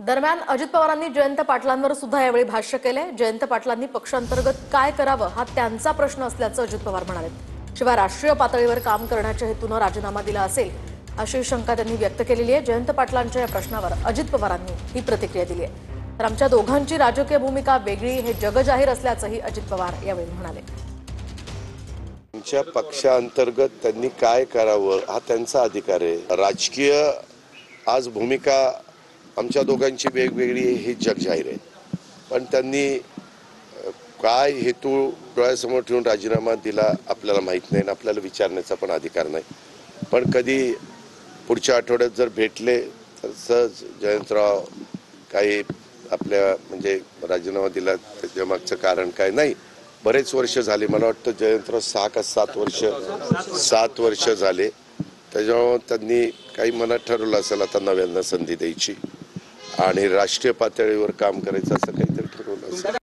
दरम्यान अजित पवारांनी जयंत पाटलांवर सुद्धा यावेळी भाष्य केले। जयंत पाटलांनी पक्षांतर्गत काय करावं हा त्यांचा प्रश्न असल्याचं अजित पवार म्हणाले। शिवाय राष्ट्रीय पातळीवर काम करण्याच्या हेतूने राजीनामा दिला असेल अशी शंका त्यांनी व्यक्त केलेली आहे। जयंत पाटलांच्या या प्रश्नावर अजित पवारांनी ही प्रतिक्रिया दिली आहे। तर आमच्या दोघांची राजकीय भूमिका वेगळी हे जगजाहीर असल्याचंही अजित पवार यावेळी म्हणाले। त्यांच्या पक्षांतर्गत त्यांनी काय करावं हा त्यांचा अधिकार आहे। राजकीय आज भूमिका आमच्या दोघांची वेगवेगळी हे जग जाहीर आहे, पण त्यांनी काय हेतू डोळ्यासमोर ठेवून राजीनामा दिला आपल्याला माहित नाही, आपल्याला विचारण्याचा पण अधिकार नाही। पण कधी पुढच्या आठवड्यात जर भेटले तर सहज जयंतराव काही आपल्या म्हणजे राजीनामा दिला त्याच्या मागचं कारण काय नाही। बरेच वर्ष झाले, मला वाटतं जयंतराव 6 का 7 वर्ष झाले। त्याच्यामुळे त्यांनी काही मनात ठरवलं असेल आता नव्यानं संधी द्यायची आणि राष्ट्रीय पातळीवर काम करायचं असं काहीतरी ठरवलं असेल।